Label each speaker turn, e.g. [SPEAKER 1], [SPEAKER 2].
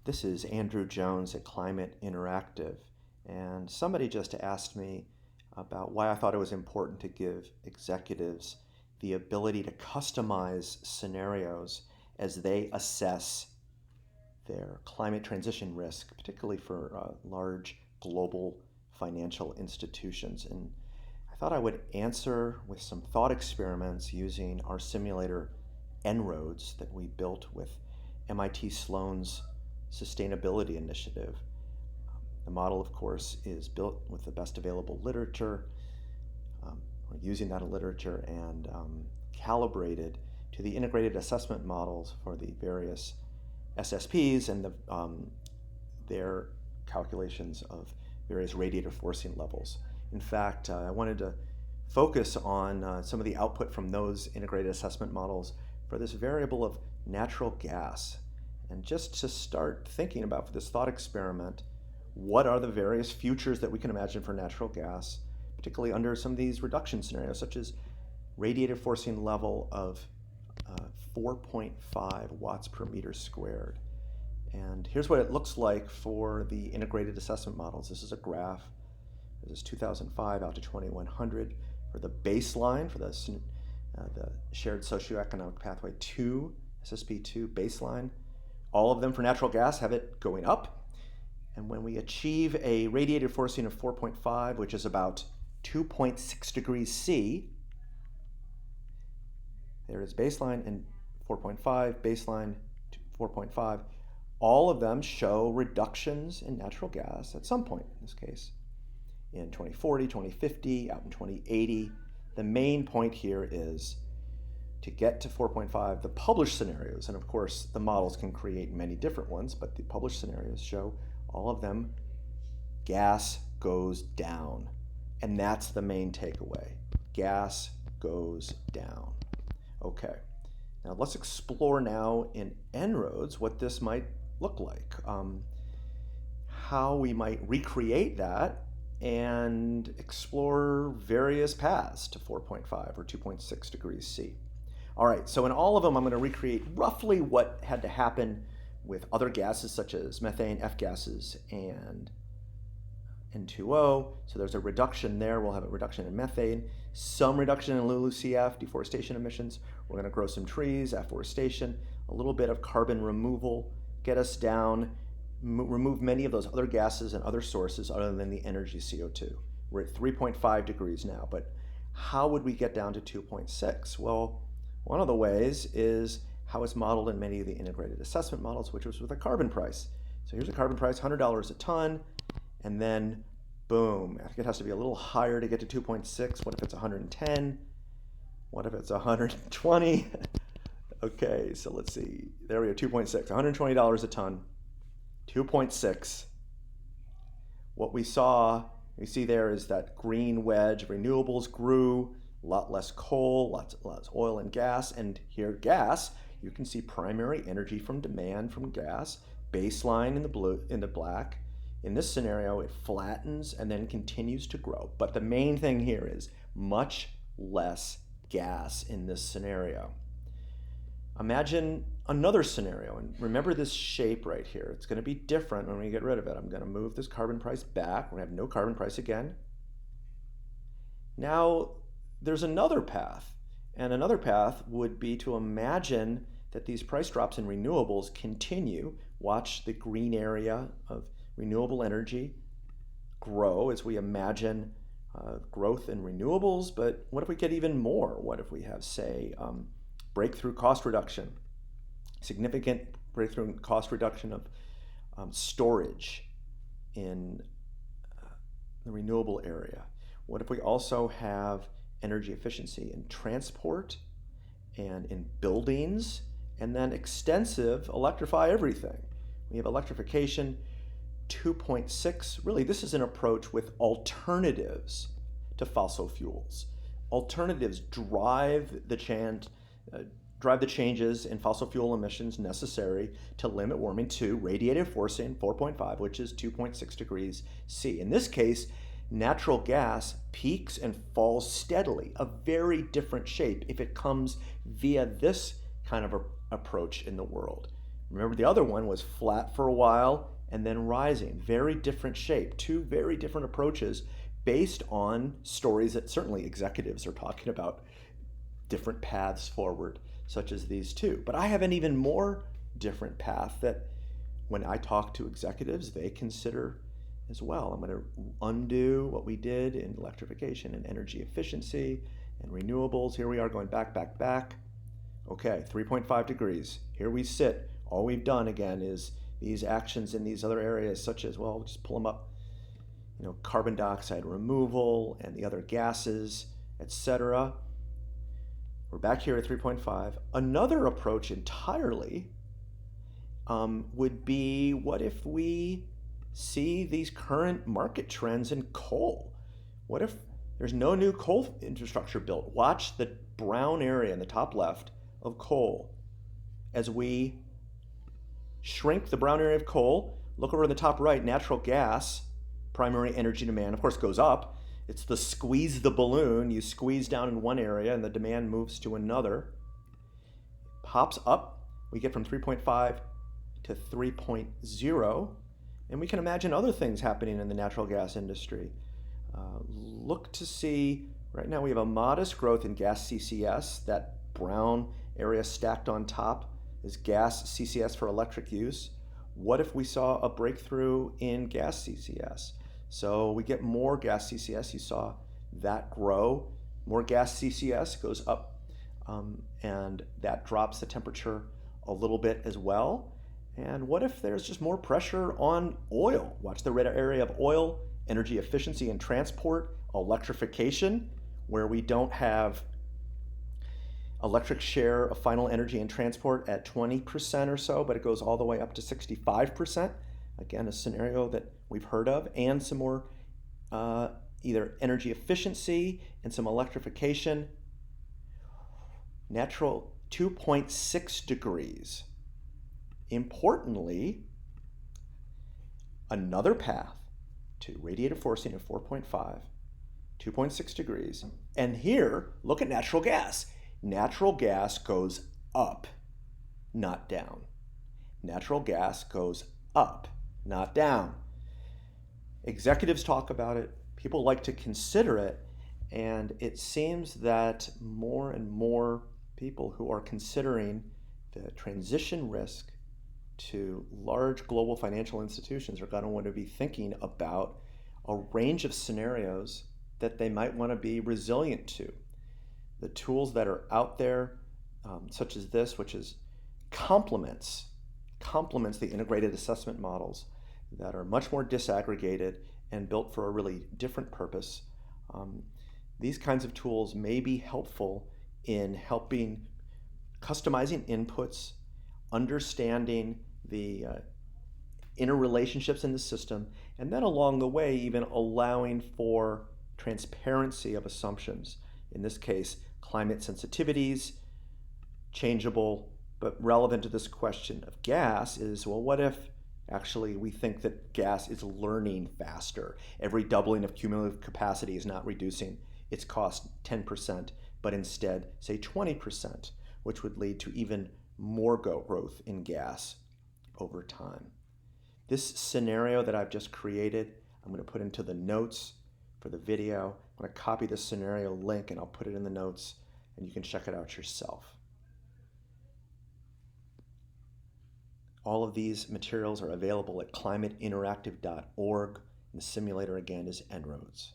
[SPEAKER 1] This is Andrew Jones at Climate Interactive, and somebody just asked me about why I thought it was important to give executives the ability to customize scenarios as they assess their climate transition risk, particularly for large global financial institutions. And I thought I would answer with some thought experiments using our simulator En-ROADS that we built with MIT Sloan's Sustainability Initiative. The model, of course, is built with the best available literature. We're using that literature and calibrated to the integrated assessment models for the various SSPs and their calculations of various radiative forcing levels. In fact, I wanted to focus on some of the output from those integrated assessment models for this variable of natural gas. And just to start thinking about for this thought experiment, what are the various futures that we can imagine for natural gas, particularly under some of these reduction scenarios, such as radiative forcing level of 4.5 watts per meter squared. And here's what it looks like for the integrated assessment models. This is a graph. This is 2005 out to 2100 for the baseline for the shared socioeconomic pathway 2, SSP2 baseline. All of them for natural gas have it going up. And when we achieve a radiative forcing of 4.5, which is about 2.6 degrees C, there is baseline and 4.5, baseline 4.5. All of them show reductions in natural gas at some point, in this case, in 2040, 2050, out in 2080. The main point here is to get to 4.5, the published scenarios, and of course the models can create many different ones, but the published scenarios show all of them, gas goes down. And that's the main takeaway. Gas goes down. Okay, now let's explore now in En-ROADS what this might look like, how we might recreate that and explore various paths to 4.5 or 2.6 degrees C. All right, so in all of them, I'm going to recreate roughly what had to happen with other gases such as methane, F gases, and N2O. So there's a reduction there. We'll have a reduction in methane, some reduction in LULUCF, deforestation emissions. We're going to grow some trees, afforestation, a little bit of carbon removal, get us down, remove many of those other gases and other sources other than the energy CO2. We're at 3.5 degrees now, but how would we get down to 2.6? Well, one of the ways is how it's modeled in many of the integrated assessment models, which was with a carbon price. So here's a carbon price, $100 a ton, and then boom, I think it has to be a little higher to get to 2.6. What if it's 110? What if it's 120? Okay, so let's see. There we go, 2.6, $120 a ton, 2.6. What we see there is that green wedge, renewables grew, a lot less coal, lots less oil and gas, and here gas, you can see primary energy from demand from gas, baseline in the blue, in the black. In this scenario, it flattens and then continues to grow. But the main thing here is much less gas in this scenario. Imagine another scenario, and remember this shape right here. It's going to be different when we get rid of it. I'm going to move this carbon price back. We're going to have no carbon price again. Now, there's another path, and another path would be to imagine that these price drops in renewables continue. Watch the green area of renewable energy grow as we imagine growth in renewables, but what if we get even more? What if we have, say, breakthrough cost reduction, significant breakthrough cost reduction of storage in the renewable area? What if we also have energy efficiency in transport and in buildings, and then extensive electrify everything? We have electrification, 2.6. Really, this is an approach with alternatives to fossil fuels. Alternatives drive the changes in fossil fuel emissions necessary to limit warming to radiative forcing 4.5, which is 2.6 degrees C. In this case, natural gas peaks and falls steadily, a very different shape if it comes via this kind of approach in the world. Remember, the other one was flat for a while and then rising. Very different shape. Two very different approaches based on stories that certainly executives are talking about different paths forward, such as these two. But I have an even more different path that when I talk to executives, they consider as well. I'm going to undo what we did in electrification and energy efficiency and renewables. Here we are going back, back, back. Okay, 3.5 degrees. Here we sit. All we've done again is these actions in these other areas, such as, well, just pull them up, carbon dioxide removal and the other gases, etc. We're back here at 3.5. Another approach entirely would be, what if we see these current market trends in coal? What if there's no new coal infrastructure built? Watch the brown area in the top left of coal. As we shrink the brown area of coal, look over in the top right, natural gas, primary energy demand, of course, goes up. It's the squeeze the balloon. You squeeze down in one area and the demand moves to another. Pops up. We get from 3.5 to 3.0. And we can imagine other things happening in the natural gas industry. Look to see, right now we have a modest growth in gas CCS. That brown area stacked on top is gas CCS for electric use. What if we saw a breakthrough in gas CCS? So we get more gas CCS. You saw that grow. More gas CCS goes up, and that drops the temperature a little bit as well. And what if there's just more pressure on oil? Watch the red area of oil, energy efficiency and transport, electrification, where we don't have electric share of final energy and transport at 20% or so, but it goes all the way up to 65%. Again, a scenario that we've heard of, and some more either energy efficiency and some electrification. Natural 2.6 degrees. Importantly, another path to radiative forcing of 4.5, 2.6 degrees. And here, look at natural gas. Natural gas goes up, not down. Natural gas goes up, not down. Executives talk about it. People like to consider it. And it seems that more and more people who are considering the transition risk to large global financial institutions are going to want to be thinking about a range of scenarios that they might want to be resilient to. The tools that are out there, such as this, which is complements the integrated assessment models that are much more disaggregated and built for a really different purpose. These kinds of tools may be helpful in helping customizing inputs, understanding the interrelationships in the system, and then along the way even allowing for transparency of assumptions. In this case, climate sensitivities, changeable, but relevant to this question of gas is, well, what if actually we think that gas is learning faster? Every doubling of cumulative capacity is not reducing its cost 10%, but instead, say 20%, which would lead to even more growth in gas over time. This scenario that I've just created, I'm going to put into the notes for the video. I'm going to copy this scenario link and I'll put it in the notes and you can check it out yourself. All of these materials are available at climateinteractive.org, and the simulator again is En-ROADS.